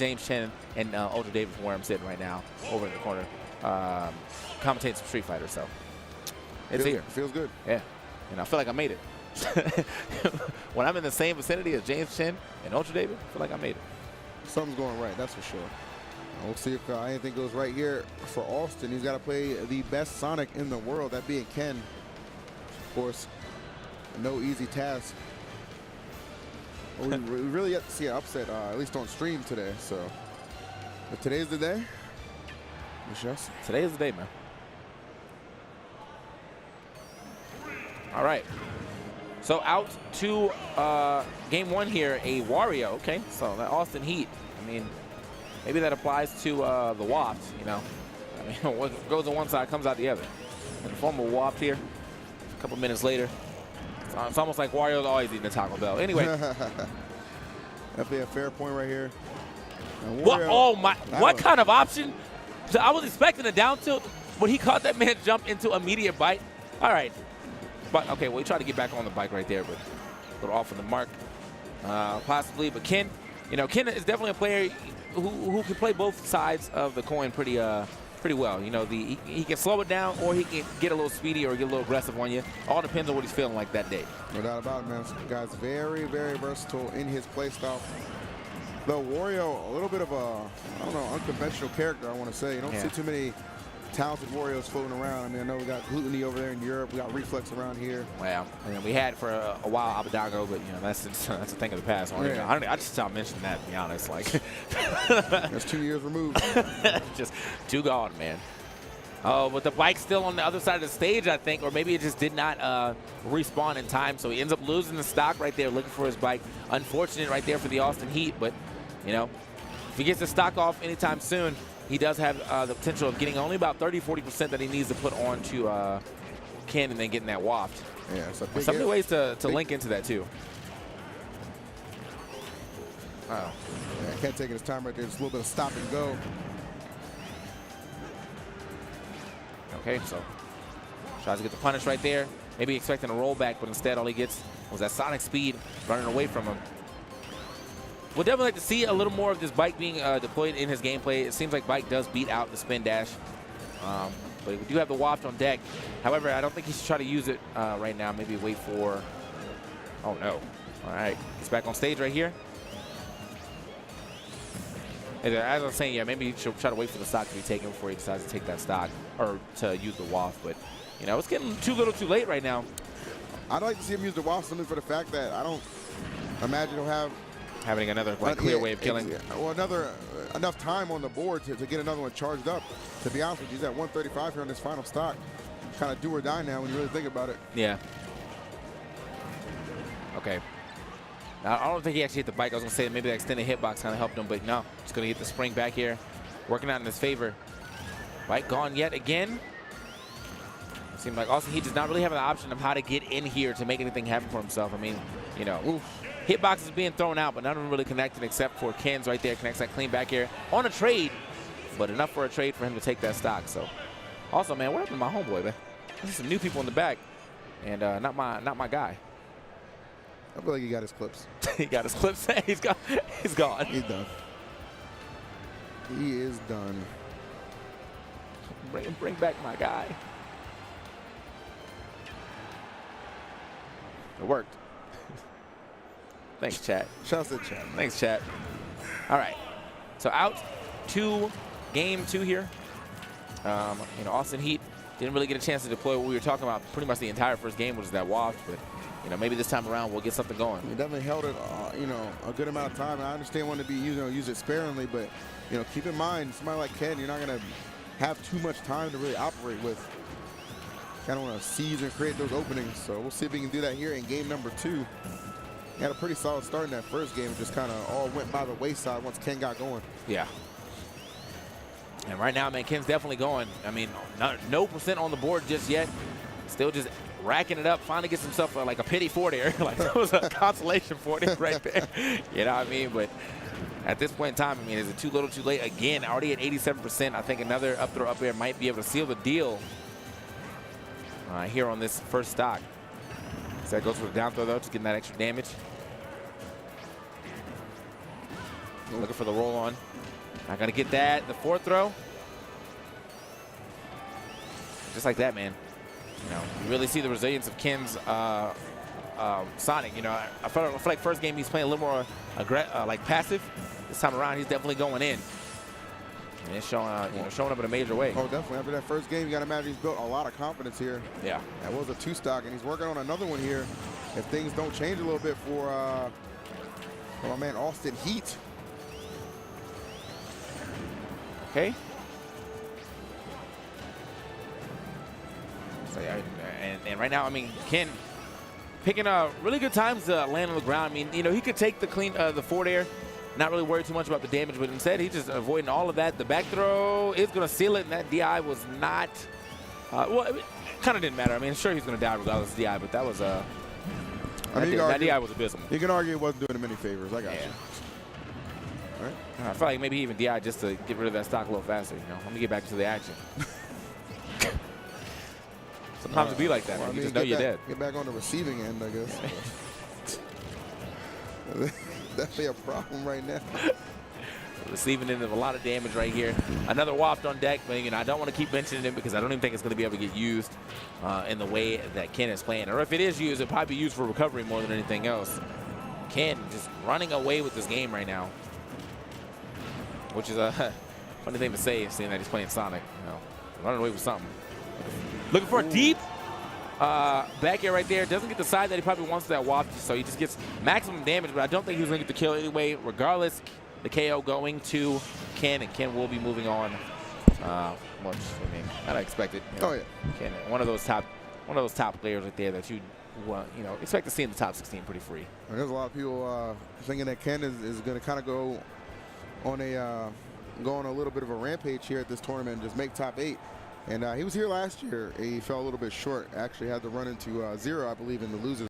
James Chen and Ultra David from where I'm sitting right now, over in the corner, commentating some Street Fighter. So it's here. Feels good. Yeah, and I feel like I made it. When I'm in the same vicinity as James Chen and Ultra David, I feel like I made it. Something's going right, that's for sure. We'll see if anything goes right here for Austin. He's got to play the best Sonic in the world, that being Ken. Of course, no easy task. We really yet to see an upset, at least on stream today. So, but today's the day. Yes. Today is the day, man. All right. So out to game one here, a Wario. Okay, so that Austin Heat. I mean, maybe that applies to the Waft. You know, I mean, what goes on one side comes out the other. In the form of Waft here. A couple minutes later. It's almost like Wario's always eating a Taco Bell. Anyway. Definitely a fair point right here. What? Oh my! What kind of option? So I was expecting a down tilt, but he caught that man jump into immediate bite. All right. But okay, well, he tried to get back on the bike right there, but a little off of the mark, possibly. But Ken, you know, Ken is definitely a player who can play both sides of the coin pretty well. You know, he can slow it down, or he can get a little speedy or get a little aggressive on you. All depends on what he's feeling like that day. No doubt about it, man. This guy's very, very versatile in his play style. Though Wario, a little bit of a, I don't know, unconventional character, I want to say. You don't see too many talented Warios floating around. I mean, I know we got Gluttony over there in Europe. We got Reflex around here. Well, and we had for a while Abadago, but you know that's a thing of the past. I just stopped mentioning that, to be honest. Like that's 2 years removed. Just too gone, man. Oh, but the bike's still on the other side of the stage, I think, or maybe it just did not respawn in time, so he ends up losing the stock right there, looking for his bike. Unfortunate right there for the Austin Heat, but you know, if he gets the stock off anytime soon, he does have the potential of getting only about 30–40% that he needs to put on to Ken and then getting that waft. Yeah, so some new ways to link into that too. Wow. Yeah, Ken taking his time right there. Just a little bit of stop and go. Okay, so tries to get the punish right there. Maybe expecting a rollback, but instead all he gets was that Sonic speed running away from him. We'll definitely like to see a little more of this bike being deployed in his gameplay. It seems like bike does beat out the spin dash. But we do have the waft on deck. However, I don't think he should try to use it right now. Maybe wait for... Oh, no. All right. He's back on stage right here. As I was saying, yeah, maybe he should try to wait for the stock to be taken before he decides to take that stock or to use the waft. But, you know, it's getting too little too late right now. I'd like to see him use the waft simply for the fact that I don't imagine he'll have having another clear way of killing. Well, enough time on the board to get another one charged up. To be honest with you, he's at 135 here on this final stock. Kind of do or die now when you really think about it. Yeah. Okay. Now, I don't think he actually hit the bike. I was going to say maybe the extended hitbox kind of helped him, but no. Just going to get the spring back here. Working out in his favor. Bike gone yet again. Seems like also he does not really have an option of how to get in here to make anything happen for himself. I mean, you know. Oof. Hitbox is being thrown out, but none of them really connected except for Ken's right there. Connects that clean back here on a trade, but enough for a trade for him to take that stock. So, also, man, what happened to my homeboy, man? There's some new people in the back, and not my guy. I feel like he got his clips. He got his clips. He's gone. He's gone. He's done. He is done. Bring back my guy. It worked. Thanks, chat. Shout out to chat. Thanks, chat. All right. So out to game two here. You know, Austin Heat didn't really get a chance to deploy what we were talking about pretty much the entire first game, was that waft. But, you know, maybe this time around we'll get something going. He definitely held it, you know, a good amount of time. I understand wanting to be, use it sparingly, but, you know, keep in mind, somebody like Ken, you're not going to have too much time to really operate with. Kind of want to seize and create those openings. So we'll see if we can do that here in game number 2. He had a pretty solid start in that first game. It just kind of all went by the wayside once Ken got going. Yeah. And right now, man, Ken's definitely going. I mean, no percent on the board just yet. Still just racking it up. Finally gets himself like a pity 40 there. Like that was a consolation 40 right there. You know what I mean? But at this point in time, I mean, is it too little too late? Again, already at 87%. I think another up throw up there might be able to seal the deal here on this first stock. So that goes for the down throw, though, just getting that extra damage. Looking for the roll on. Not going to get that. The fourth throw. Just like that, man. You know, you really see the resilience of Ken's Sonic. You know, I feel like first game he's playing a little more like passive. This time around, he's definitely going in. And it's showing, showing up in a major way. Oh, definitely. After that first game, you got to imagine he's built a lot of confidence here. Yeah. That was a 2-stock, and he's working on another one here. If things don't change a little bit for my man Austin Heat. Okay. So yeah, and right now, I mean, Ken picking really good times to land on the ground. I mean, you know, he could take the forward air, not really worry too much about the damage, but instead he's just avoiding all of that. The back throw is going to seal it, and that DI was not. Well, it kind of didn't matter. I mean, sure he's going to die regardless of DI, but that was that DI was abysmal. You can argue it wasn't doing him any favors. I got you. All right. I feel like maybe even DI just to get rid of that stock a little faster. You know, let me get back into the action. Sometimes it be like that. Well, you just know you're dead. Get back on the receiving end, I guess. Definitely a problem right now. Receiving end of a lot of damage right here. Another waft on deck, but you know, I don't want to keep mentioning it because I don't even think it's going to be able to get used in the way that Ken is playing. Or if it is used, it'll probably be used for recovery more than anything else. Ken just running away with this game right now, which is a funny thing to say, seeing that he's playing Sonic. You know, running away with something. Looking for a deep back air right there. Doesn't get the side that he probably wants that waft, so he just gets maximum damage, but I don't think he's going to get the kill anyway. Regardless, the KO going to Ken, and Ken will be moving on. Much, I mean, kind of expected. You know, oh, yeah. Ken, one of those top players right there that you expect to see in the top 16 pretty free. And there's a lot of people thinking that Ken is going to kind of go on a little bit of a rampage here at this tournament and just make top 8. And he was here last year. He fell a little bit short. Actually had to run into 0, I believe, in the losers.